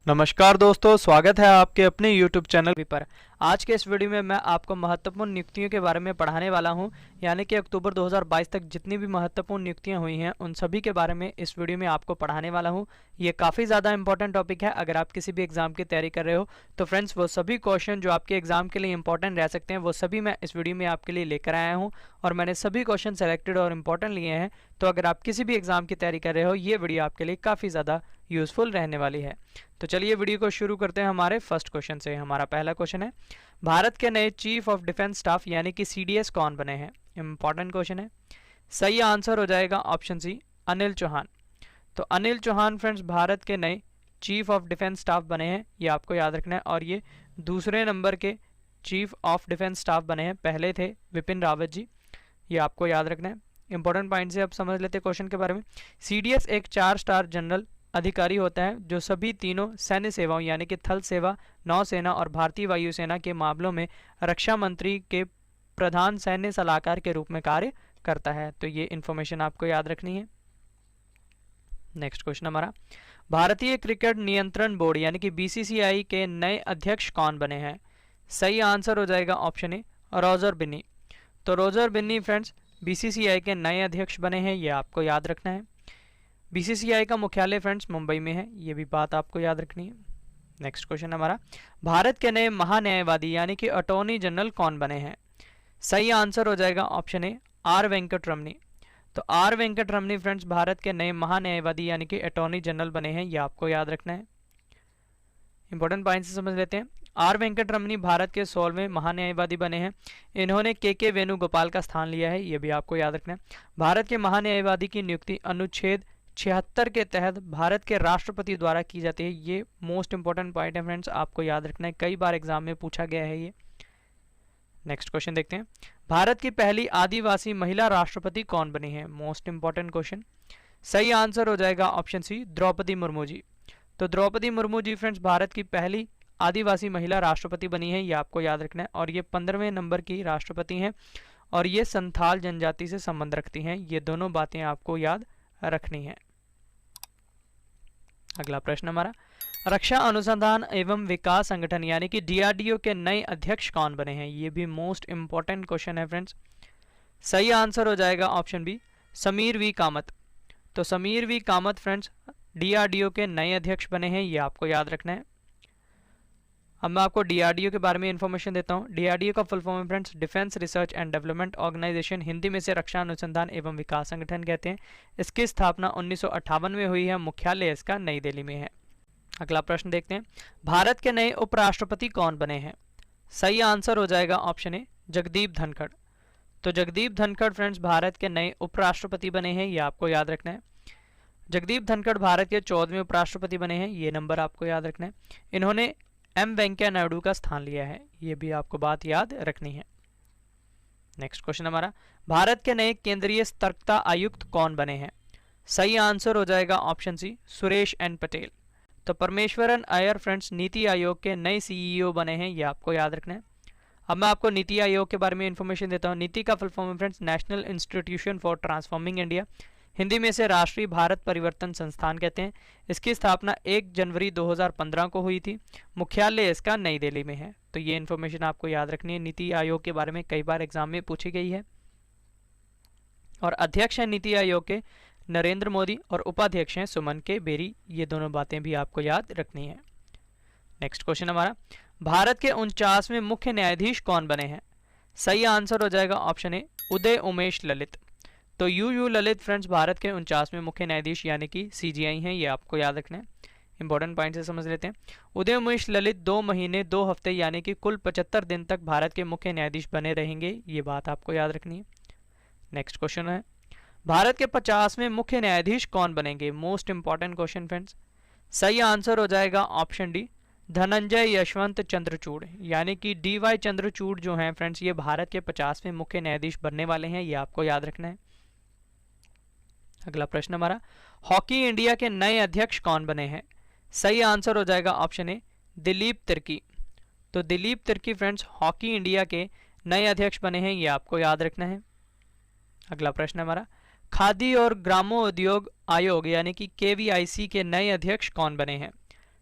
नमस्कार दोस्तों, स्वागत है आपके अपने YouTube चैनल पर। आज के इस वीडियो में मैं आपको महत्वपूर्ण नियुक्तियों के बारे में पढ़ाने वाला हूं, यानी कि अक्टूबर 2022 तक जितनी भी महत्वपूर्ण नियुक्तियां हुई हैं उन सभी के बारे में इस वीडियो में आपको पढ़ाने वाला हूं। ये काफ़ी ज़्यादा इंपॉर्टेंट टॉपिक है। अगर आप किसी भी एग्जाम की तैयारी कर रहे हो तो फ्रेंड्स वो सभी क्वेश्चन जो आपके एग्जाम के लिए इंपॉर्टेंट रह सकते हैं वो सभी मैं इस वीडियो में आपके लिए लेकर आया हूँ और मैंने सभी क्वेश्चन सेलेक्टेड और इम्पॉर्टेंट लिए हैं। तो अगर आप किसी भी एग्जाम की तैयारी कर रहे हो ये वीडियो आपके लिए काफ़ी ज़्यादा यूजफुल रहने वाली है। तो चलिए वीडियो को शुरू करते हैं हमारे फर्स्ट क्वेश्चन से। हमारा पहला क्वेश्चन है, भारत के नए चीफ ऑफ डिफेंस स्टाफ यानी कि सीडीएस कौन बने हैं? इंपॉर्टेंट क्वेश्चन है। सही आंसर हो जाएगा ऑप्शन सी, अनिल चौहान। तो अनिल चौहान फ्रेंड्स भारत के नए चीफ ऑफ डिफेंस स्टाफ बने हैं, ये आपको याद रखना है। और ये दूसरे नंबर के चीफ ऑफ डिफेंस स्टाफ बने हैं, पहले थे विपिन रावत जी, ये आपको याद रखना है। इंपॉर्टेंट पॉइंट से अब समझ लेते हैं क्वेश्चन के बारे में। सीडीएस एक 4 स्टार जनरल अधिकारी होता है जो सभी तीनों सैन्य सेवाओं यानी कि थल सेवा, नौसेना और भारतीय वायुसेना के मामलों में रक्षा मंत्री के प्रधान सैन्य सलाहकार के रूप में कार्य करता है। तो ये इंफॉर्मेशन आपको याद रखनी है। नेक्स्ट क्वेश्चन हमारा, भारतीय क्रिकेट नियंत्रण बोर्ड यानी कि बीसीसीआई के नए अध्यक्ष कौन बने हैं? सही आंसर हो जाएगा ऑप्शन ए, रोजर बिन्नी। तो रोजर बिन्नी फ्रेंड्स बीसीसीआई के नए अध्यक्ष बने हैं, ये आपको याद रखना है। बीसीसीआई का मुख्यालय फ्रेंड्स मुंबई में है, ये भी बात आपको याद रखनी है। नेक्स्ट क्वेश्चन हमारा, भारत के नए महान्यायवादी यानी कि अटॉर्नी जनरल कौन बने हैं? सही आंसर हो जाएगा option A, R Venkat Ramani. तो आर वेंकट रमनी फ्रेंड्स भारत के नए महान्यायवादी यानी कि अटॉर्नी जनरल बने हैं, ये आपको याद रखना है। इंपॉर्टेंट पॉइंट से समझ लेते हैं। आर वेंकट रमनी भारत के 16वें महान्यायवादी बने हैं। इन्होंने के वेणुगोपाल का स्थान लिया है, ये भी आपको याद रखना है। भारत के महान्यायवादी की नियुक्ति अनुच्छेद 76 के तहत भारत के राष्ट्रपति द्वारा की जाती है। ये मोस्ट इंपॉर्टेंट पॉइंट है फ्रेंड्स, आपको याद रखना है, कई बार एग्जाम में पूछा गया है ये। नेक्स्ट क्वेश्चन देखते हैं, भारत की पहली आदिवासी महिला राष्ट्रपति कौन बनी है? Most important question. सही आंसर हो जाएगा ऑप्शन सी, द्रौपदी मुर्मू जी। तो द्रौपदी मुर्मू जी फ्रेंड्स भारत की पहली आदिवासी महिला राष्ट्रपति बनी है, ये आपको याद रखना है। और ये 15वें नंबर की राष्ट्रपति हैं और ये संथाल जनजाति से संबंध रखती हैं। ये दोनों बातें आपको याद रखनी है। अगला प्रश्न हमारा, रक्षा अनुसंधान एवं विकास संगठन यानी कि डीआरडीओ के नए अध्यक्ष कौन बने हैं? ये भी मोस्ट इंपॉर्टेंट क्वेश्चन है फ्रेंड्स। सही आंसर हो जाएगा option B, Sameer V Kamat. तो Sameer V Kamat friends DRDO के नए अध्यक्ष बने हैं, ये आपको याद रखना है। अब मैं आपको डीआरडीओ के बारे में इंफॉर्मेशन देता हूँ। डीआरडीओ का फुल फॉर्म है friends defence research and development organisation, Hindi में से रक्षा अनुसंधान एवं विकास संगठन कहते हैं। इसकी स्थापना 1958 में हुई है, मुख्यालय इसका नई दिल्ली में है। अगला प्रश्न देखते हैं, भारत के नए उपराष्ट्रपति कौन बने हैं? सही आंसर हो जाएगा ऑप्शन ए, जगदीप धनखड़। तो जगदीप धनखड़ फ्रेंड्स भारत के नए उपराष्ट्रपति बने हैं, ये आपको याद रखना है। जगदीप धनखड़ भारत के 14वें उपराष्ट्रपति बने हैं, ये नंबर आपको याद रखना है। इन्होंने एम वेंकैया नायडू का स्थान लिया है, ये भी आपको बात याद रखनी है। नेक्स्ट क्वेश्चन हमारा, भारत के नए केंद्रीय सतर्कता आयुक्त कौन बने हैं? सही आंसर हो जाएगा option C, Suresh N Patel. तो परमेश्वरन अय्यर फ्रेंड्स नीति आयोग के नए सीईओ बने हैं, ये आपको याद रखना है। अब मैं आपको नीति आयोग के बारे में इंफॉर्मेशन देता हूँ। नीति का फुल फॉर्म है friends national institution for transforming India, Hindi में से राष्ट्रीय भारत परिवर्तन संस्थान कहते हैं। इसकी स्थापना 1 जनवरी 2015 को हुई थी, मुख्यालय इसका नई दिल्ली में है। तो ये इन्फॉर्मेशन आपको याद रखनी है। नीति आयोग के बारे में कई बार एग्जाम में पूछी गई है। और अध्यक्ष है नीति आयोग के नरेंद्र मोदी और उपाध्यक्ष हैं सुमन के बेरी, ये दोनों बातें भी आपको याद रखनी है। नेक्स्ट क्वेश्चन हमारा, भारत के 49वें मुख्य न्यायाधीश कौन बने हैं? सही आंसर हो जाएगा ऑप्शन ए, उदय उमेश ललित। तो यू ललित फ्रेंड्स भारत के 49वें मुख्य न्यायाधीश यानी कि सीजीआई हैं, ये आपको याद रखना है। इंपॉर्टेंट पॉइंट से समझ लेते हैं। उदय उमेश ललित 2 महीने 2 हफ्ते यानी कि कुल 75 दिन तक भारत के मुख्य न्यायाधीश बने रहेंगे, ये बात आपको याद रखनी है। नेक्स्ट क्वेश्चन है, भारत के 50वें मुख्य न्यायाधीश कौन बनेंगे? Most important question friends. सही आंसर हो जाएगा ऑप्शन डी, धनंजय यशवंत चंद्रचूड़ यानी कि डीवाई चंद्रचूड़ जो हैं फ्रेंड्स ये भारत के 50वें मुख्य न्यायाधीश बनने वाले हैं, ये आपको याद रखना है। अगला प्रश्न हमारा, हॉकी इंडिया के नए अध्यक्ष कौन बने हैं? सही आंसर हो जाएगा ऑप्शन ए, दिलीप तिर्की। तो Dilip Tirkey friends hockey India के नए अध्यक्ष बने हैं, ये आपको याद रखना है। अगला प्रश्न हमारा, खादी और ग्रामोद्योग आयोग यानी कि केवीआईसी के नए अध्यक्ष कौन बने हैं?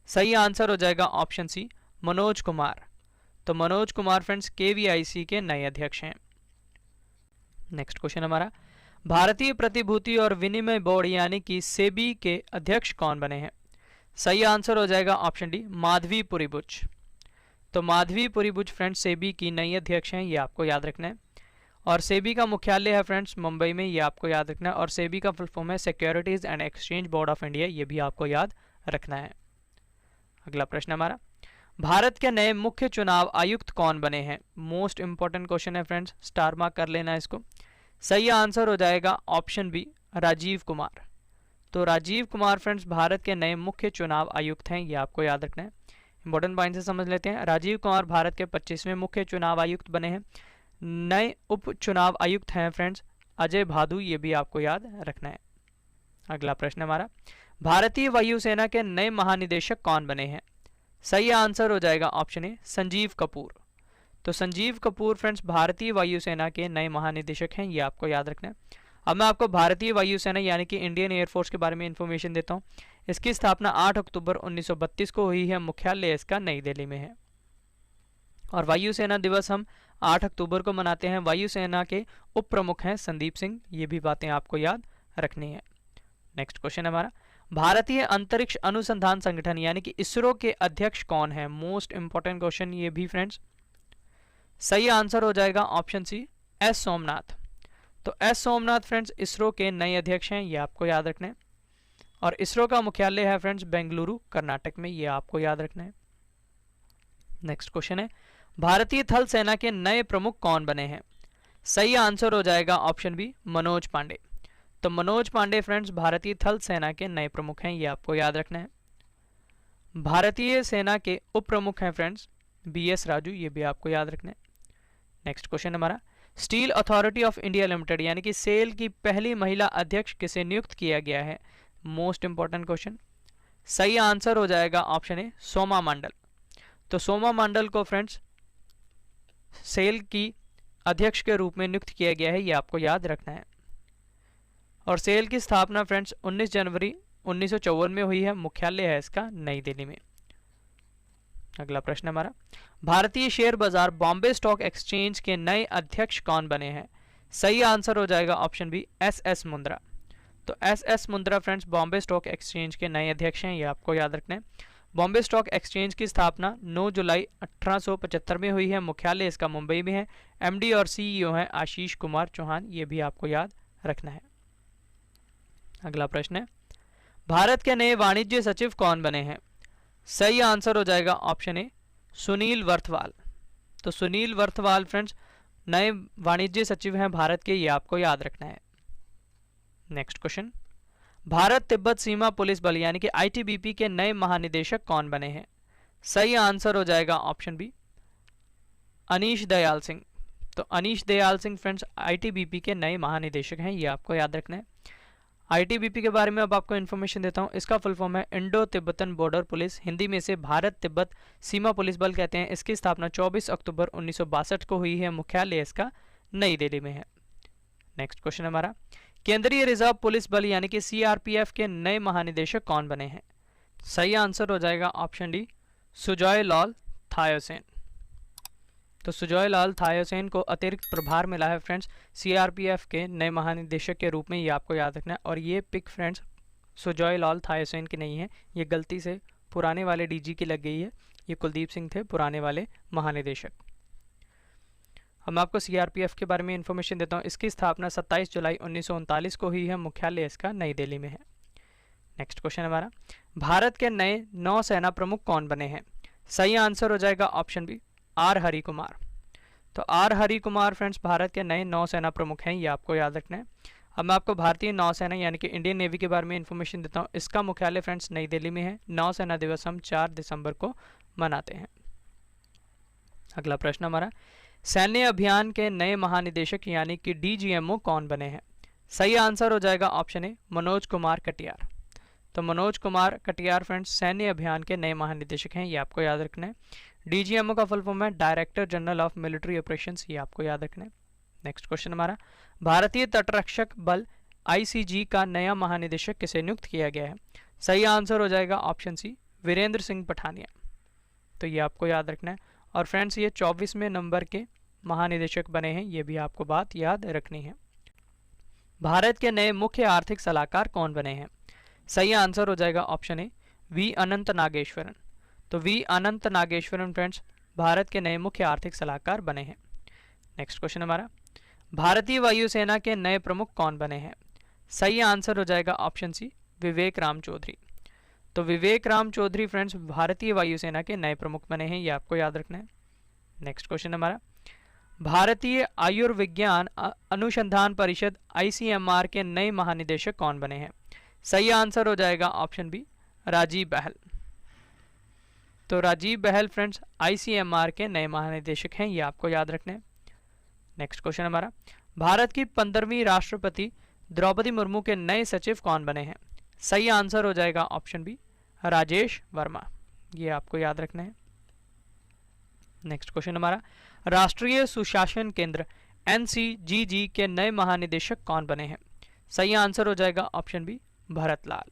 सही आंसर हो जाएगा ऑप्शन सी, मनोज कुमार। तो मनोज कुमार फ्रेंड्स केवीआईसी के नए अध्यक्ष हैं। नेक्स्ट क्वेश्चन हमारा, भारतीय प्रतिभूति और विनिमय बोर्ड यानी कि सेबी के अध्यक्ष कौन बने हैं? सही आंसर हो जाएगा ऑप्शन डी, माधवी पुरीबुच। तो माधवी पुरीबुच फ्रेंड्स सेबी की नई अध्यक्ष हैं, ये आपको याद रखना है। और सेबी का मुख्यालय है फ्रेंड्स मुंबई में, ये आपको याद रखना है। और सेबी का फुल फॉर्म है securities and exchange board of India, ये भी आपको याद रखना है। अगला प्रश्न हमारा, भारत के नए मुख्य चुनाव आयुक्त कौन बने हैं? मोस्ट इंपॉर्टेंट क्वेश्चन है फ्रेंड्स, स्टार मार्क कर लेना इसको। सही आंसर हो जाएगा ऑप्शन बी, राजीव कुमार। तो राजीव कुमार फ्रेंड्स भारत के नए मुख्य चुनाव आयुक्त हैं, ये आपको याद रखना है। इंपॉर्टेंट पॉइंट से समझ लेते हैं। राजीव कुमार भारत के 25वें मुख्य चुनाव आयुक्त बने हैं। नए उप चुनाव आयुक्त हैं फ्रेंड्स अजय भादु, ये भी आपको याद रखना है। अगला प्रश्न हमारा, भारतीय वायुसेना के नए महानिदेशक कौन बने हैं? सही आंसर हो जाएगा ऑप्शन ए, संजीव कपूर। तो संजीव कपूर फ्रेंड्स भारतीय वायुसेना के नए महानिदेशक हैं, ये आपको याद रखना है। अब मैं आपको भारतीय वायुसेना यानी कि इंडियन एयरफोर्स के बारे में इंफॉर्मेशन देता हूँ। इसकी स्थापना 8 अक्टूबर 1932 को हुई है, मुख्यालय इसका नई दिल्ली में है। और वायुसेना दिवस हम 8 अक्टूबर को मनाते हैं। वायुसेना के उप प्रमुख हैं संदीप सिंह, ये भी बातें आपको याद रखनी है। नेक्स्ट क्वेश्चन हमारा, भारतीय अंतरिक्ष अनुसंधान संगठन यानी कि इसरो के अध्यक्ष कौन है? मोस्ट इंपॉर्टेंट क्वेश्चन ये भी फ्रेंड्स। सही आंसर हो जाएगा ऑप्शन सी, एस सोमनाथ। तो एस सोमनाथ फ्रेंड्स इसरो के नए अध्यक्ष हैं, ये आपको याद रखना है। और इसरो का मुख्यालय है फ्रेंड्स बेंगलुरु कर्नाटक में, ये आपको याद रखना है। नेक्स्ट क्वेश्चन है, भारतीय थल सेना के नए प्रमुख कौन बने हैं? सही आंसर हो जाएगा ऑप्शन बी, मनोज पांडे। तो मनोज पांडे फ्रेंड्स भारतीय थल सेना के नए प्रमुख हैं, ये आपको याद रखना है। भारतीय सेना के उप प्रमुख हैं फ्रेंड्स बीएस राजू, ये भी आपको याद रखना है। नेक्स्ट क्वेश्चन हमारा, steel authority of India limited यानी कि सेल की पहली महिला अध्यक्ष किसे नियुक्त किया गया है? Most important question. सही आंसर हो जाएगा ऑप्शन ए, सोमा मंडल। तो सोमा मंडल को फ्रेंड्स सेल की अध्यक्ष के रूप में नियुक्त किया गया है, ये आपको याद रखना है। और सेल की स्थापना फ्रेंड्स 19 जनवरी 1954 में हुई है, मुख्यालय है इसका नई दिल्ली में। अगला प्रश्न हमारा, भारतीय शेयर बाजार बॉम्बे स्टॉक एक्सचेंज के नए अध्यक्ष कौन बने हैं? सही आंसर हो जाएगा option B, S S Mundra. तो S S Mundra friends Bombay stock exchange के नए अध्यक्ष हैं, ये आपको याद रखना है। बॉम्बे स्टॉक एक्सचेंज की स्थापना 9 जुलाई 1875 में हुई है, मुख्यालय इसका मुंबई में है। एमडी और सीईओ हैं आशीष कुमार चौहान, ये भी आपको याद रखना है। अगला प्रश्न है, भारत के नए वाणिज्य सचिव कौन बने हैं? सही आंसर हो जाएगा ऑप्शन ए, सुनील वर्थवाल। तो सुनील वर्थवाल फ्रेंड्स नए वाणिज्य सचिव हैं भारत के, ये आपको याद रखना है। नेक्स्ट क्वेश्चन, भारत तिब्बत सीमा पुलिस बल यानी कि आईटीबीपी के नए महानिदेशक कौन बने हैं? सही आंसर हो जाएगा ऑप्शन बी, अनीश दयाल सिंह। तो अनीश दयाल सिंह फ्रेंड्स आईटीबीपी के नए महानिदेशक हैं, ये आपको याद रखना है। आईटीबीपी के बारे में अब आपको इन्फॉर्मेशन देता हूं। इसका फुल फॉर्म है Indo Tibetan border police, Hindi में से भारत तिब्बत सीमा पुलिस बल कहते हैं। इसकी स्थापना 24 अक्टूबर 1962 को हुई है, मुख्यालय इसका नई दिल्ली में है। नेक्स्ट क्वेश्चन हमारा, केंद्रीय रिजर्व पुलिस बल यानी कि सीआरपीएफ के नए महानिदेशक कौन बने हैं? सही आंसर हो जाएगा ऑप्शन डी, सुजॉय लाल थायोसेन। तो सुजॉय लाल थायोसेन को अतिरिक्त प्रभार मिला है फ्रेंड्स सीआरपीएफ के नए महानिदेशक के रूप में, ये आपको याद रखना है। और ये पिक फ्रेंड्स सुजॉय लाल थायोसेन की नहीं है, ये गलती से पुराने वाले डीजी की लग गई है। ये कुलदीप सिंह थे पुराने वाले महानिदेशक। अब मैं आपको सीआरपीएफ के बारे में इंफॉर्मेशन देता हूँ। इसकी स्थापना 27 जुलाई 1939 को हुई है, मुख्यालय इसका नई दिल्ली में है। नेक्स्ट क्वेश्चन हमारा, भारत के नए नौसेना प्रमुख कौन बने हैं? सही आंसर हो जाएगा option B, R Hari Kumar. तो आर हरि कुमार फ्रेंड्स भारत के नए नौसेना प्रमुख हैं, ये आपको याद रखना है। अब मैं आपको भारतीय नौसेना यानी कि इंडियन नेवी के बारे में इंफॉर्मेशन देता हूँ। इसका मुख्यालय फ्रेंड्स नई दिल्ली में है। नौसेना दिवस हम 4 दिसंबर को मनाते हैं। अगला प्रश्न हमारा, सैन्य अभियान के नए महानिदेशक यानी कि डीजीएमओ कौन बने हैं? सही आंसर हो जाएगा ऑप्शन ए, मनोज कुमार कटियार। तो मनोज कुमार कटियार फ्रेंड्स सैन्य अभियान के नए महानिदेशक हैं, ये आपको याद रखना है। डीजीएमओ का फुल फॉर्म है director general of military operations, ये आपको याद रखना है। नेक्स्ट क्वेश्चन हमारा, भारतीय तटरक्षक बल आईसीजी का नया महानिदेशक किसे नियुक्त किया गया है? सही आंसर हो जाएगा ऑप्शन सी, वीरेंद्र सिंह पठानिया। तो ये आपको याद रखना है। और फ्रेंड्स ये 24वें नंबर के महानिदेशक बने हैं, ये भी आपको बात याद रखनी है। भारत के नए मुख्य आर्थिक सलाहकार कौन बने हैं? सही आंसर हो जाएगा option A V Anant Nageswaran. तो वी अनंत नागेश्वरन फ्रेंड्स भारत के नए मुख्य आर्थिक सलाहकार बने हैं। नेक्स्ट क्वेश्चन हमारा, भारतीय वायुसेना के नए प्रमुख कौन बने हैं? सही आंसर हो जाएगा ऑप्शन सी विवेक राम चौधरी। तो विवेक राम चौधरी फ्रेंड्स भारतीय वायुसेना के नए प्रमुख बने हैं, ये आपको याद रखना है। नेक्स्ट क्वेश्चन हमारा, भारतीय आयुर्विज्ञान अनुसंधान परिषद ICMR के नए महानिदेशक कौन बने हैं? सही आंसर हो जाएगा ऑप्शन बी राजीव बहल। तो राजीव बहल फ्रेंड्स ICMR के नए महानिदेशक हैं, ये आपको याद रखना है। नेक्स्ट क्वेश्चन हमारा, भारत की 15वीं राष्ट्रपति द्रौपदी मुर्मू के नए सचिव कौन बने हैं? सही आंसर हो जाएगा ऑप्शन बी राजेश वर्मा, ये आपको याद रखना है। नेक्स्ट क्वेश्चन हमारा, राष्ट्रीय सुशासन केंद्र NCGG के नए महानिदेशक कौन बने हैं? सही आंसर हो जाएगा option B Bharat Lal.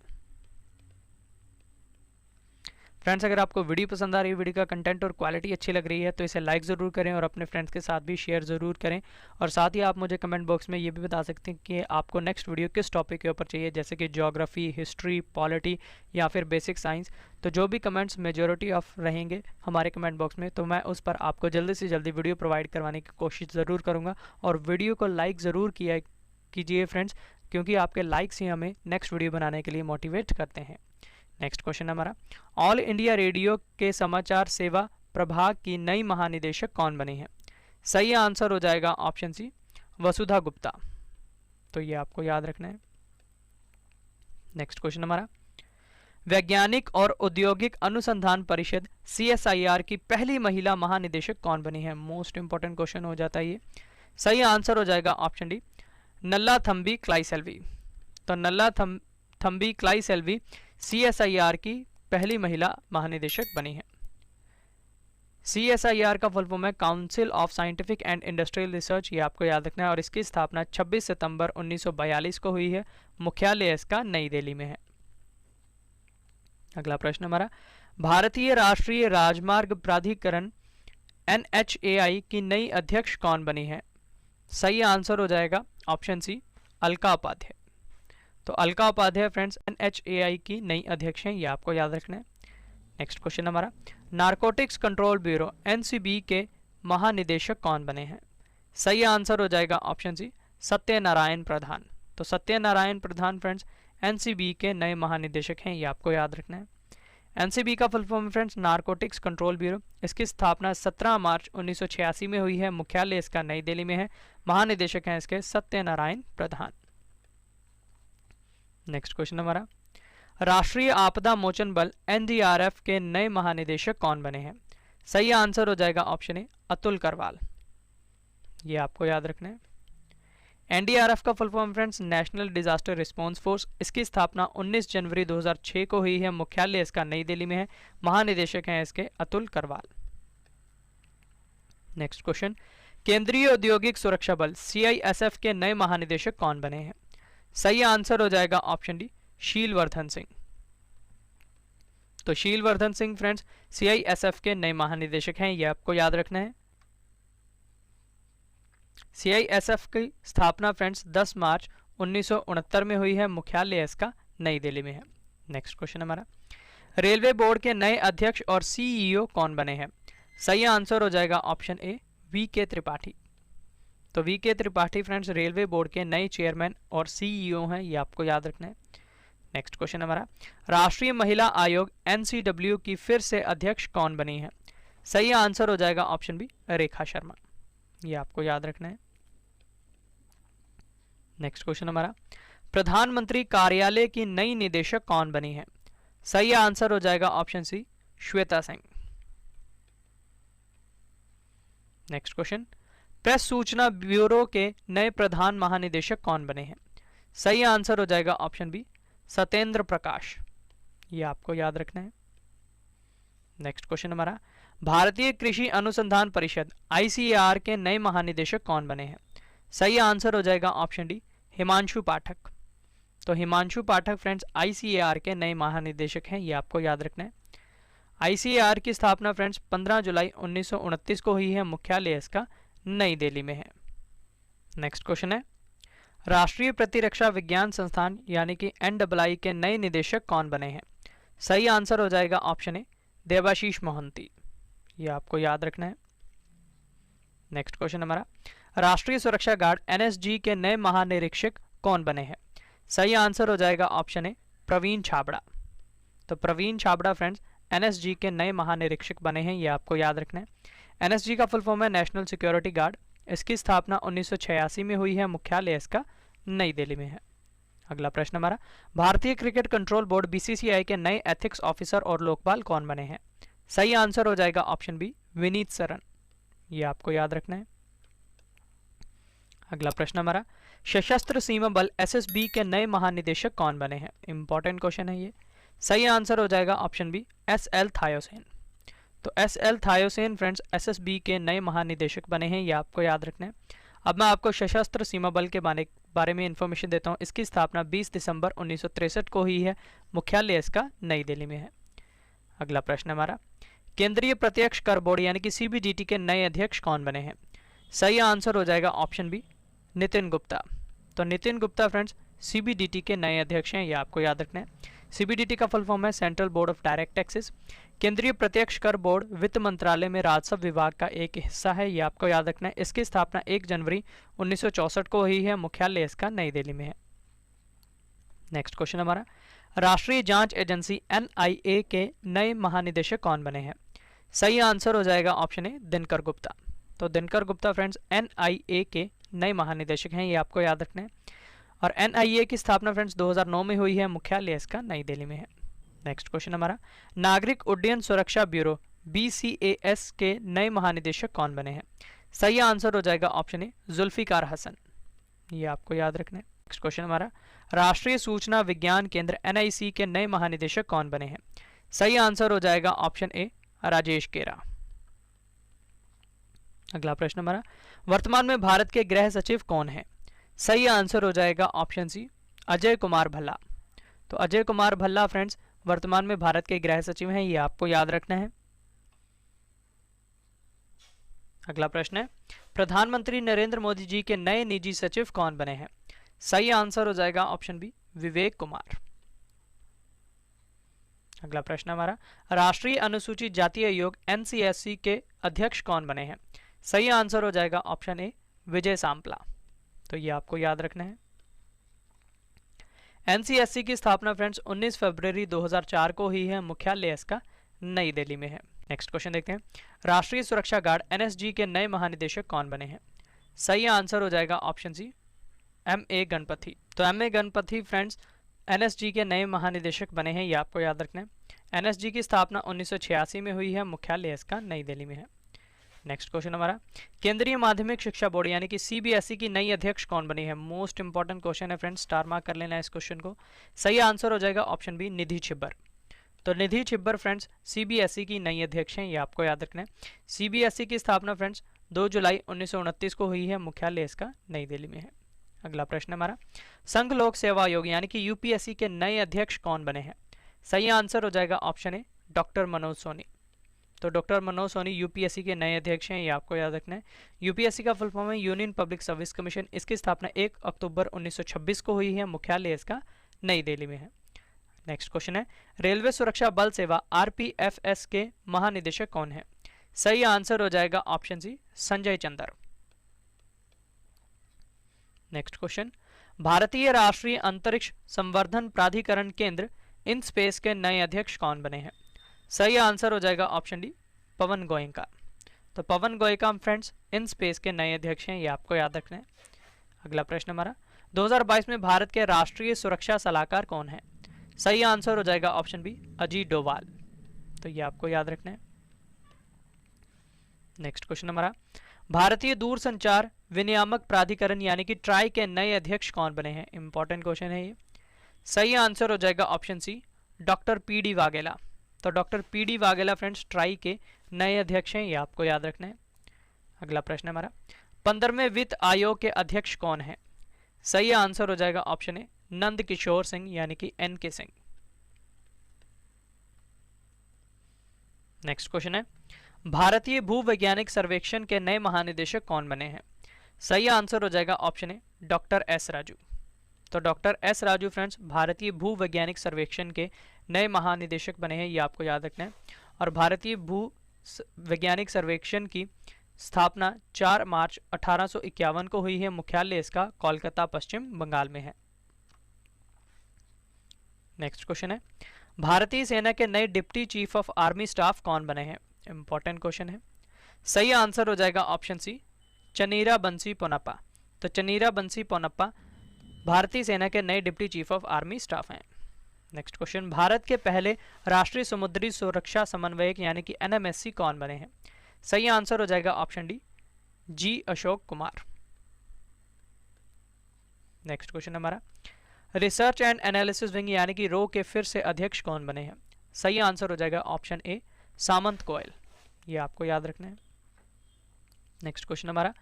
Friends अगर आपको वीडियो पसंद आ रही है, वीडियो का कंटेंट और क्वालिटी अच्छी लग रही है तो इसे लाइक ज़रूर करें और अपने फ्रेंड्स के साथ भी शेयर ज़रूर करें। और साथ ही आप मुझे कमेंट बॉक्स में ये भी बता सकते हैं कि आपको नेक्स्ट वीडियो किस टॉपिक के ऊपर चाहिए, जैसे कि ज्योग्राफी, हिस्ट्री, पॉलिटी या फिर बेसिक साइंस। तो जो भी कमेंट्स मेजॉरिटी ऑफ रहेंगे हमारे कमेंट बॉक्स में, तो मैं उस पर आपको जल्दी से जल्दी वीडियो प्रोवाइड करवाने की कोशिश ज़रूर करूँगा। और वीडियो को लाइक ज़रूर कीजिए फ्रेंड्स, क्योंकि आपके लाइक्स ही हमें नेक्स्ट वीडियो बनाने के लिए मोटिवेट करते हैं। नेक्स्ट क्वेश्चन हमारा, ऑल इंडिया रेडियो के समाचार सेवा प्रभाग की नई महानिदेशक कौन बनी है? सही आंसर हो जाएगा ऑप्शन सी वसुधा गुप्ता। तो ये आपको याद रखना है। नेक्स्ट क्वेश्चन हमारा, वैज्ञानिक और औद्योगिक अनुसंधान परिषद CSIR की पहली महिला महानिदेशक कौन बनी है? मोस्ट इंपॉर्टेंट क्वेश्चन हो जाता है ये। सही आंसर हो जाएगा ऑप्शन डी नल्लाथंबी क्लाइसेल्वी। तो नल्लाथंबी क्लाइसेल्वी CSIR की पहली महिला महानिदेशक बनी है। CSIR का फुल फॉर्म है council of scientific and industrial research, ये आपको याद रखना है। और इसकी स्थापना 26 सितंबर 1942 को हुई है। मुख्यालय इसका नई दिल्ली में है। अगला प्रश्न हमारा, भारतीय राष्ट्रीय राजमार्ग प्राधिकरण NHAI की नई अध्यक्ष कौन बनी है? सही आंसर हो जाएगा ऑप्शन सी अलका उपाध्याय। तो अलका उपाध्याय फ्रेंड्स NHAI की नई अध्यक्ष हैं, ये आपको याद रखना है। नेक्स्ट क्वेश्चन हमारा, नारकोटिक्स कंट्रोल ब्यूरो NCB के महानिदेशक कौन बने हैं? सही आंसर हो जाएगा ऑप्शन सी सत्यनारायण प्रधान। तो सत्यनारायण प्रधान फ्रेंड्स NCB के नए महानिदेशक हैं, ये आपको याद रखना है। NCB का full form friends narcotics control bureau. इसकी स्थापना 17 मार्च 1986 में हुई है। मुख्यालय इसका नई दिल्ली में है। महानिदेशक हैं इसके सत्यनारायण प्रधान। नेक्स्ट क्वेश्चन हमारा, राष्ट्रीय आपदा मोचन बल NDRF के नए महानिदेशक कौन बने हैं? सही आंसर हो जाएगा ऑप्शन ए अतुल करवाल, ये आपको याद रखना है। NDRF का full form friends national disaster response force. इसकी स्थापना 19 जनवरी 2006 को हुई है। मुख्यालय इसका नई दिल्ली में है। महानिदेशक हैं इसके अतुल करवाल। नेक्स्ट क्वेश्चन, केंद्रीय औद्योगिक सुरक्षा बल CISF के नए महानिदेशक कौन बने हैं? सही आंसर हो जाएगा ऑप्शन डी शीलवर्धन सिंह। तो शीलवर्धन सिंह फ्रेंड्स CISF के नए महानिदेशक हैं, ये आपको याद रखना है। CISF की स्थापना फ्रेंड्स 10 मार्च 1969 में हुई है। मुख्यालय इसका नई दिल्ली में है। नेक्स्ट क्वेश्चन हमारा, रेलवे बोर्ड के नए अध्यक्ष और CEO कौन बने हैं? सही आंसर हो जाएगा ऑप्शन ए VK त्रिपाठी। तो VK Tripathi friends railway board के नए चेयरमैन और CEO हैं, ये आपको याद रखना है। नेक्स्ट क्वेश्चन हमारा, राष्ट्रीय महिला आयोग NCW की फिर से अध्यक्ष कौन बनी है? सही आंसर हो जाएगा ऑप्शन बी रेखा शर्मा, ये आपको याद रखना है। नेक्स्ट क्वेश्चन हमारा, प्रधानमंत्री कार्यालय की नई निदेशक कौन बनी है? सही आंसर हो जाएगा option C Shweta Singh. Next question, press सूचना ब्यूरो के नए प्रधान महानिदेशक कौन बने हैं? सही आंसर हो जाएगा ऑप्शन बी सत्येंद्र प्रकाश, ये आपको याद रखना है। नेक्स्ट क्वेश्चन हमारा, भारतीय कृषि अनुसंधान परिषद ICAR के नए महानिदेशक कौन बने हैं? सही आंसर हो जाएगा ऑप्शन डी हिमांशु पाठक। तो हिमांशु पाठक फ्रेंड्स ICAR के नए महानिदेशक हैं, ये आपको याद रखना है। आईसीएआर की स्थापना फ्रेंड्स 15 जुलाई 1929 को हुई है, मुख्यालय इसका नई दिल्ली में है। नेक्स्ट क्वेश्चन है, राष्ट्रीय प्रतिरक्षा विज्ञान संस्थान यानी कि NII के नए निदेशक कौन बने हैं? सही आंसर हो जाएगा ऑप्शन ए देवाशीष मोहंती, ये आपको याद रखना है। नेक्स्ट क्वेश्चन हमारा, राष्ट्रीय सुरक्षा गार्ड NSG के नए महानिरीक्षक कौन बने हैं? सही आंसर हो जाएगा ऑप्शन ए प्रवीण छाबड़ा। तो प्रवीण छाबड़ा फ्रेंड्स NSG के नए महानिरीक्षक बने हैं, ये आपको याद रखना है। NSG का फुल फॉर्म है नेशनल सिक्योरिटी गार्ड। इसकी स्थापना 1986 में हुई है, मुख्यालय इसका नई दिल्ली में है। अगला प्रश्न हमारा, भारतीय क्रिकेट कंट्रोल बोर्ड BCCI के नए एथिक्स ऑफिसर और लोकपाल कौन बने हैं? सही आंसर हो जाएगा ऑप्शन बी विनीत सरन, ये आपको याद रखना है। अगला प्रश्न हमारा, सशस्त्र सीमा बल SSB के नए महानिदेशक कौन बने हैं? इंपॉर्टेंट क्वेश्चन है ये। सही आंसर हो जाएगा ऑप्शन बी SL थायोसेन। तो SL थायोसेन फ्रेंड्स SSB के नए महानिदेशक बने हैं, ये आपको याद रखना है। अब मैं आपको सशस्त्र सीमा बल के बारे में इंफॉर्मेशन देता हूँ। इसकी स्थापना 20 दिसंबर 1963 को हुई है, मुख्यालय इसका नई दिल्ली में है। अगला प्रश्न हमारा, केंद्रीय प्रत्यक्ष कर बोर्ड यानी कि CBDT के नए अध्यक्ष कौन बने हैं? सही आंसर हो जाएगा ऑप्शन बी नितिन गुप्ता। तो नितिन गुप्ता फ्रेंड्स CBDT के नए अध्यक्ष हैं, ये आपको याद रखना है। CBDT का फुल फॉर्म है central board of direct taxes. केंद्रीय प्रत्यक्ष कर बोर्ड वित्त मंत्रालय में राजस्व विभाग का एक हिस्सा है, ये आपको याद रखना है। इसकी स्थापना 1 जनवरी 1964 को हुई है, मुख्यालय इसका नई दिल्ली में है। नेक्स्ट क्वेश्चन हमारा, राष्ट्रीय जांच एजेंसी NIA के नए महानिदेशक कौन बने हैं? सही आंसर हो जाएगा ऑप्शन ए दिनकर गुप्ता। तो दिनकर गुप्ता फ्रेंड्स NIA के नए महानिदेशक हैं, ये आपको याद रखना है। और NIA की स्थापना फ्रेंड्स 2009 में हुई है, मुख्यालय इसका नई दिल्ली में है। नेक्स्ट क्वेश्चन हमारा, नागरिक उड्डयन सुरक्षा ब्यूरो BCAS के नए महानिदेशक कौन बने हैं? सही आंसर हो जाएगा ऑप्शन ए जुल्फिकार हसन, ये आपको याद रखना है। नेक्स्ट क्वेश्चन हमारा, राष्ट्रीय सूचना विज्ञान केंद्र NIC के नए महानिदेशक कौन बने हैं? सही आंसर हो जाएगा ऑप्शन ए राजेश केरा। अगला प्रश्न हमारा, वर्तमान में भारत के गृह सचिव कौन है? सही आंसर हो जाएगा ऑप्शन सी अजय कुमार भल्ला। तो अजय कुमार भल्ला फ्रेंड्स वर्तमान में भारत के गृह सचिव हैं, ये आपको याद रखना है। अगला प्रश्न है, प्रधानमंत्री नरेंद्र मोदी जी के नए निजी सचिव कौन बने हैं? सही आंसर हो जाएगा ऑप्शन बी विवेक कुमार। अगला प्रश्न हमारा, राष्ट्रीय अनुसूचित जाति आयोग NCSC के अध्यक्ष कौन बने हैं? सही आंसर हो जाएगा ऑप्शन ए विजय सांपला। तो ये आपको याद रखना है। NCSC की स्थापना फ्रेंड्स 19 फरवरी 2004 को हुई है, मुख्यालय इसका नई दिल्ली में है। नेक्स्ट क्वेश्चन देखते हैं, राष्ट्रीय सुरक्षा गार्ड NSG के नए महानिदेशक कौन बने हैं? सही आंसर हो जाएगा ऑप्शन सी MA गणपति। तो MA गणपति फ्रेंड्स NSG के नए महानिदेशक बने हैं, ये आपको याद रखना है। NSG की स्थापना 1986 में हुई है, मुख्यालय इसका नई दिल्ली में है। नेक्स्ट क्वेश्चन हमारा, केंद्रीय माध्यमिक शिक्षा बोर्ड यानी कि CBSE की नई अध्यक्ष कौन बनी है? मोस्ट इंपॉर्टेंट क्वेश्चन है फ्रेंड्स, स्टार मार्क कर लेना है इस क्वेश्चन को। सही आंसर हो जाएगा ऑप्शन बी निधि छिब्बर। तो निधि छिब्बर फ्रेंड्स CBSE की नई अध्यक्ष हैं, ये आपको याद रखना है। CBSE की स्थापना फ्रेंड्स 2 जुलाई 1929 को हुई है, मुख्यालय इसका नई दिल्ली में है। अगला प्रश्न हमारा, संघ लोक सेवा आयोग यानी कि UPSC के नए अध्यक्ष कौन बने हैं? सही आंसर हो जाएगा option A doctor Manoj Soni. तो डॉक्टर मनोज सोनी UPSC के नए अध्यक्ष हैं, ये आपको याद रखना है। UPSC का फुल फॉर्म है यूनियन पब्लिक सर्विस कमीशन। इसकी स्थापना 1 अक्टूबर 1926 को हुई है, मुख्यालय इसका नई दिल्ली में है। नेक्स्ट क्वेश्चन है, रेलवे सुरक्षा बल सेवा RPFS के महानिदेशक कौन है? सही आंसर हो जाएगा option C Sanjay Chander. Next question, भारतीय राष्ट्रीय अंतरिक्ष संवर्धन प्राधिकरण केंद्र इन स्पेस के नए अध्यक्ष कौन बने हैं? सही आंसर हो जाएगा ऑप्शन डी पवन गोयनका। तो Pawan Goenka friends in space के नए अध्यक्ष हैं, ये आपको याद रखना है। अगला प्रश्न हमारा, 2022 में भारत के राष्ट्रीय सुरक्षा सलाहकार कौन है? सही आंसर हो जाएगा ऑप्शन बी अजीत डोभाल। तो ये आपको याद रखना है। नेक्स्ट क्वेश्चन हमारा, भारतीय दूरसंचार विनियामक प्राधिकरण यानी कि ट्राई के नए अध्यक्ष कौन बने हैं? इंपॉर्टेंट क्वेश्चन है ये। सही आंसर हो जाएगा option C doctor PD Vaghela. तो doctor PD Vaghela friends TRAI के नए अध्यक्ष हैं, ये आपको याद रखना है। अगला प्रश्न हमारा, 15वें वित्त आयोग के अध्यक्ष कौन है? सही आंसर हो जाएगा ऑप्शन ए नंद किशोर सिंह यानी कि NK सिंह। नेक्स्ट क्वेश्चन है, भारतीय भूवैज्ञानिक सर्वेक्षण के नए महानिदेशक कौन बने हैं? सही आंसर हो जाएगा option A doctor S Raju. तो डॉक्टर एस राजू फ्रेंड्स भारतीय भूवैज्ञानिक सर्वेक्षण के नए महानिदेशक बने हैं, ये आपको याद रखना है। और भारतीय भू वैज्ञानिक सर्वेक्षण की स्थापना 4 मार्च 1851 को हुई है। मुख्यालय इसका कोलकाता पश्चिम बंगाल में है। नेक्स्ट क्वेश्चन है, भारतीय सेना के नए deputy chief of army staff कौन बने हैं? इंपॉर्टेंट क्वेश्चन है। सही आंसर हो जाएगा ऑप्शन सी चनीरा बंसी पोनप्पा। तो चनीरा बंसी पोनप्पा भारतीय सेना के नए deputy chief of army staff हैं। नेक्स्ट क्वेश्चन, भारत के पहले राष्ट्रीय समुद्री सुरक्षा समन्वयक यानी कि एनएमएससी कौन बने हैं? सही आंसर हो जाएगा option D G Ashok Kumar. Next question हमारा, रिसर्च एंड एनालिसिस विंग यानी कि रो के फिर से अध्यक्ष कौन बने हैं? सही आंसर हो जाएगा ऑप्शन ए सामंत गोयल। ये आपको याद रखना है। नेक्स्ट क्वेश्चन हमारा,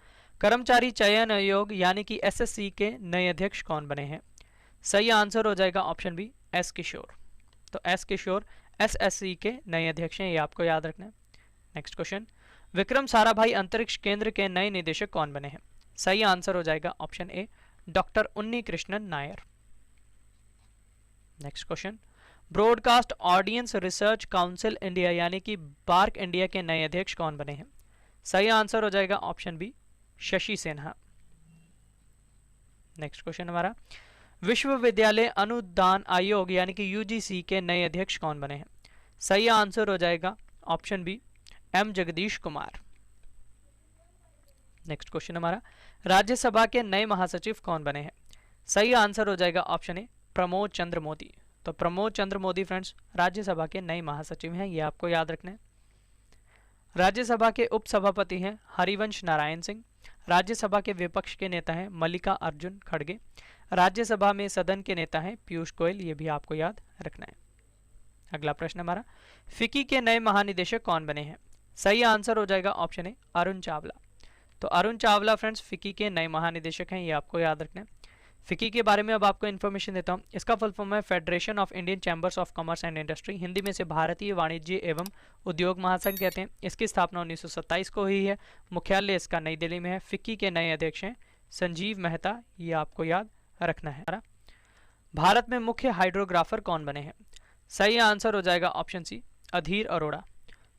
कर्मचारी चयन आयोग यानी कि एसएससी के नए अध्यक्ष कौन बने हैं? सही आंसर हो जाएगा ऑप्शन बी एस किशोर। तो एस किशोर एसएससी के नए अध्यक्ष हैं, ये आपको याद रखना है। नेक्स्ट क्वेश्चन, विक्रम साराभाई अंतरिक्ष केंद्र के नए निदेशक कौन बने हैं? सही आंसर हो जाएगा ऑप्शन ए डॉक्टर उन्नी Krishnan Nair. Next question, broadcast audience research council India यानी कि बार्क इंडिया के नए अध्यक्ष कौन बने हैं? सही आंसर हो जाएगा option B Shashi Sinha. Next question हमारा, विश्वविद्यालय अनुदान आयोग यानी कि यूजीसी के नए अध्यक्ष कौन बने हैं? सही आंसर हो जाएगा option B M Jagadish Kumar. Next question हमारा, राज्यसभा के नए महासचिव कौन बने हैं? सही आंसर हो जाएगा ऑप्शन ए प्रमोद चंद्र मोदी। तो प्रमोद चंद्र मोदी फ्रेंड्स राज्यसभा के नए महासचिव हैं, ये आपको याद रखना है। राज्यसभा के उपसभापति हैं हरिवंश नारायण सिंह। राज्यसभा के विपक्ष के नेता हैं मल्लिका अर्जुन खड़गे। राज्यसभा में सदन के नेता हैं पीयूष गोयल, ये भी आपको याद रखना है। अगला प्रश्न हमारा, फिक्की के नए महानिदेशक कौन बने हैं? सही आंसर हो जाएगा ऑप्शन ए अरुण चावला। तो अरुण चावला फ्रेंड्स फिक्की के नए महानिदेशक हैं, ये आपको याद रखना है। फिक्की के बारे में अब आपको इन्फॉर्मेशन देता हूँ। इसका फुल फॉर्म है federation of Indian chambers of commerce and industry, Hindi में से भारतीय वाणिज्य एवं उद्योग महासंघ कहते हैं। इसकी स्थापना 1927 को हुई है। मुख्यालय इसका नई दिल्ली में है। फिक्की के नए अध्यक्ष हैं संजीव मेहता, ये आपको याद रखना है। भारत में मुख्य हाइड्रोग्राफर कौन बने हैं? सही आंसर हो जाएगा ऑप्शन सी अधीर अरोड़ा।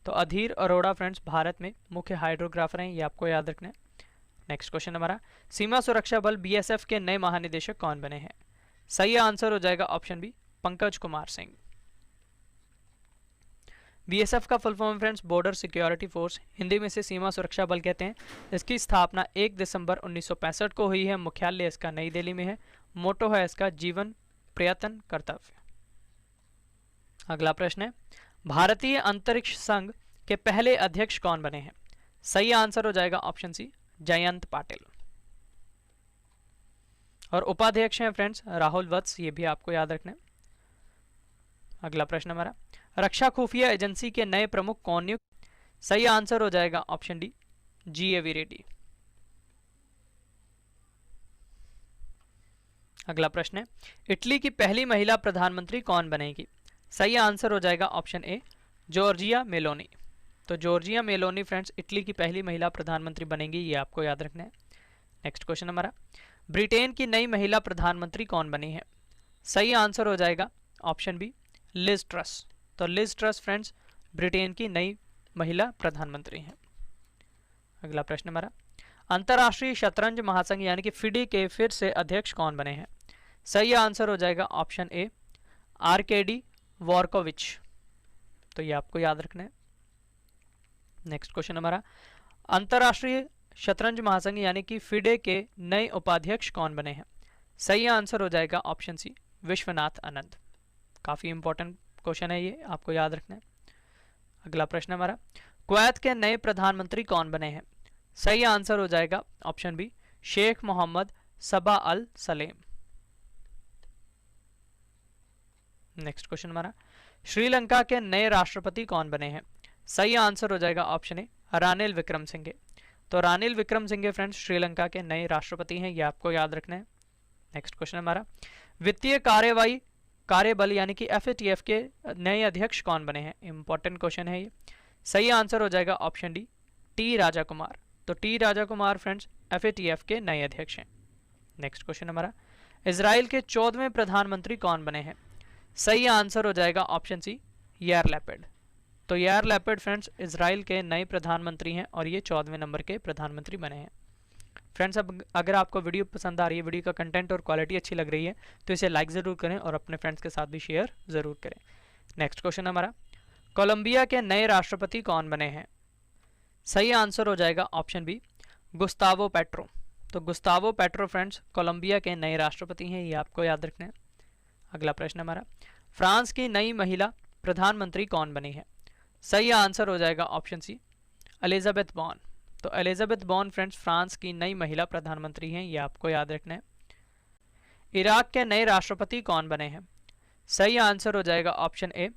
तो अधीर अरोड़ा फ्रेंड्स भारत में मुख्य हाइड्रोग्राफर हैं, ये आपको याद रखना है। नेक्स्ट क्वेश्चन हमारा, सीमा सुरक्षा बल बीएसएफ के नए महानिदेशक कौन बने हैं? सही आंसर हो जाएगा option B Pankaj Kumar Singh. BSF का full form friends border security force, Hindi में से सीमा सुरक्षा बल कहते हैं। इसकी स्थापना 1 दिसंबर 1965 को हुई है। मुख्यालय इसका नई दिल्ली में है। मोटो है इसका जीवन प्रयत्न कर्तव्य। अगला प्रश्न है, भारतीय अंतरिक्ष संघ के पहले अध्यक्ष कौन बने हैं? सही आंसर हो जाएगा ऑप्शन सी जयंत पाटिल। और उपाध्यक्ष हैं फ्रेंड्स राहुल वत्स, ये भी आपको याद रखना है। अगला प्रश्न हमारा, रक्षा खुफिया एजेंसी के नए प्रमुख कौन नियुक्त? सही आंसर हो जाएगा ऑप्शन डी जीएवी रेड्डी। अगला प्रश्न है, इटली की पहली महिला प्रधानमंत्री कौन बनेगी? सही आंसर हो जाएगा ऑप्शन ए जॉर्जिया मेलोनी। तो जॉर्जिया मेलोनी फ्रेंड्स इटली की पहली महिला प्रधानमंत्री बनेंगी, ये आपको याद रखना है। नेक्स्ट क्वेश्चन हमारा, ब्रिटेन की नई महिला प्रधानमंत्री कौन बनी है? सही आंसर हो जाएगा ऑप्शन बी लिज ट्रस। तो लिज ट्रस फ्रेंड्स ब्रिटेन की नई महिला प्रधानमंत्री हैं। अगला प्रश्न हमारा, अंतर्राष्ट्रीय शतरंज महासंघ यानी कि फिडे के फिर से अध्यक्ष कौन बने हैं? सही आंसर हो जाएगा ऑप्शन ए आरकेडी वॉर्कोविच। तो ये आपको याद रखना है। नेक्स्ट क्वेश्चन हमारा, अंतर्राष्ट्रीय शतरंज महासंघ यानी कि फिडे के नए उपाध्यक्ष कौन बने हैं? सही आंसर हो जाएगा ऑप्शन सी विश्वनाथ आनंद। काफी इंपॉर्टेंट क्वेश्चन है, ये आपको याद रखना है। अगला प्रश्न हमारा, कुवैत के नए प्रधानमंत्री कौन बने हैं? सही आंसर हो जाएगा ऑप्शन बी शेख मोहम्मद सबा अल सलेम। नेक्स्ट क्वेश्चन हमारा, श्रीलंका के नए राष्ट्रपति कौन बने हैं? सही आंसर हो जाएगा ऑप्शन ए रानिल विक्रमसिंघे। तो रानिल विक्रमसिंघे फ्रेंड्स श्रीलंका के नए राष्ट्रपति हैं, ये आपको याद रखना है। नेक्स्ट क्वेश्चन हमारा, वित्तीय कार्यबल यानी कि एफएटीएफ के नए अध्यक्ष कौन बने हैं? इंपॉर्टेंट क्वेश्चन है ये। सही आंसर हो जाएगा option D, T Raja Kumar. तो T Raja Kumar friends FATF के नए अध्यक्ष हैं। नेक्स्ट क्वेश्चन हमारा, इजराइल के 14वें प्रधानमंत्री कौन बने हैं? सही आंसर हो जाएगा ऑप्शन सी, यार लैपिड। तो यार लैपिड फ्रेंड्स इजराइल के नए प्रधानमंत्री हैं और ये 14वें नंबर के प्रधानमंत्री बने हैं। फ्रेंड्स अब अगर आपको वीडियो पसंद आ रही है, वीडियो का कंटेंट और क्वालिटी अच्छी लग रही है, तो इसे लाइक ज़रूर करें और अपने फ्रेंड्स के साथ भी शेयर ज़रूर करें। नेक्स्ट क्वेश्चन हमारा, कोलंबिया के नए राष्ट्रपति कौन बने हैं? सही आंसर हो जाएगा ऑप्शन बी, गुस्तावो पेट्रो। तो गुस्तावो पेट्रो फ्रेंड्स कोलंबिया के नए राष्ट्रपति हैं, ये आपको याद रखना है। अगला प्रश्न हमारा, फ्रांस की नई महिला प्रधानमंत्री कौन बनी है? सही आंसर हो जाएगा ऑप्शन सी, एलिजाबेथ बॉर्न। तो एलिजाबेथ बॉर्न फ्रेंड्स फ्रांस की नई महिला प्रधानमंत्री हैं, ये आपको याद रखना है। इराक के नए राष्ट्रपति कौन बने हैं? सही आंसर हो जाएगा ऑप्शन ए,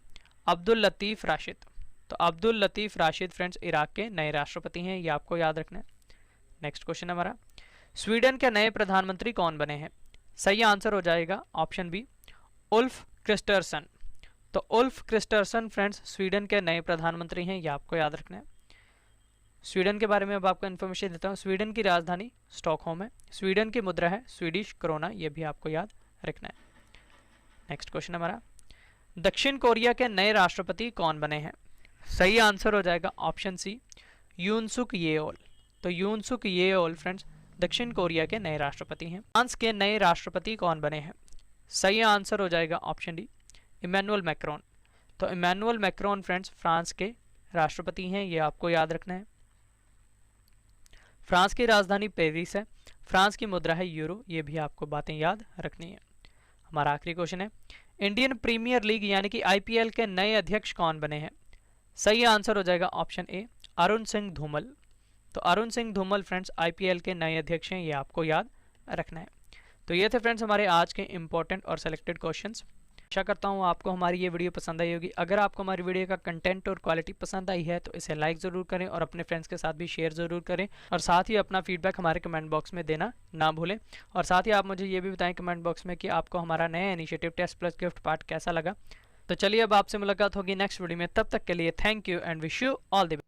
अब्दुल लतीफ़ राशिद। तो अब्दुल लतीफ़ राशिद फ्रेंड्स इराक के नए राष्ट्रपति हैं, ये आपको याद रखना है। नेक्स्ट क्वेश्चन हमारा, स्वीडन के नए प्रधानमंत्री कौन बने हैं? सही आंसर हो जाएगा ऑप्शन बी, उल्फ क्रिस्टरसन। तो उल्फ क्रिस्टरसन फ्रेंड्स स्वीडन के नए प्रधानमंत्री हैं, ये आपको याद रखना है। स्वीडन के बारे में अब आपको इन्फॉर्मेशन देता हूँ। स्वीडन की राजधानी स्टॉकहोम है, स्वीडन की मुद्रा है स्वीडिश क्रोना, ये भी आपको याद रखना है। नेक्स्ट क्वेश्चन हमारा, दक्षिण कोरिया के नए राष्ट्रपति कौन बने हैं? सही आंसर हो जाएगा ऑप्शन सी, यून सुक येओल। तो यून सुक येओल फ्रेंड्स दक्षिण कोरिया के नए राष्ट्रपति हैं। फ्रांस के नए राष्ट्रपति कौन बने हैं? सही आंसर हो जाएगा ऑप्शन डी, इमैनुअल मैक्रोन। तो इमैनुअल मैक्रोन फ्रेंड्स फ्रांस के राष्ट्रपति हैं, ये आपको याद रखना है। फ्रांस की राजधानी पेरिस है, फ्रांस की मुद्रा है यूरो, ये भी आपको बातें याद रखनी है। हमारा आखिरी क्वेश्चन है, इंडियन प्रीमियर लीग यानी कि IPL के नए अध्यक्ष कौन बने हैं? सही आंसर हो जाएगा ऑप्शन ए, अरुण सिंह धूमल। तो अरुण सिंह धूमल फ्रेंड्स IPL के नए अध्यक्ष हैं, ये आपको याद रखना है। तो ये थे फ्रेंड्स हमारे आज के इंपॉर्टेंट और सेलेक्टेड क्वेश्चंस। आशा करता हूँ आपको हमारी ये वीडियो पसंद आई होगी। अगर आपको हमारी वीडियो का कंटेंट और क्वालिटी पसंद आई है तो इसे लाइक ज़रूर करें और अपने फ्रेंड्स के साथ भी शेयर ज़रूर करें, और साथ ही अपना फीडबैक हमारे कमेंट बॉक्स में देना ना भूलें। और साथ ही आप मुझे ये भी बताएं कमेंट बॉक्स में कि आपको हमारा नया initiative test plus gift part कैसा लगा। तो चलिए अब आपसे मुलाकात होगी नेक्स्ट वीडियो में, तब तक के लिए thank you and wish you all the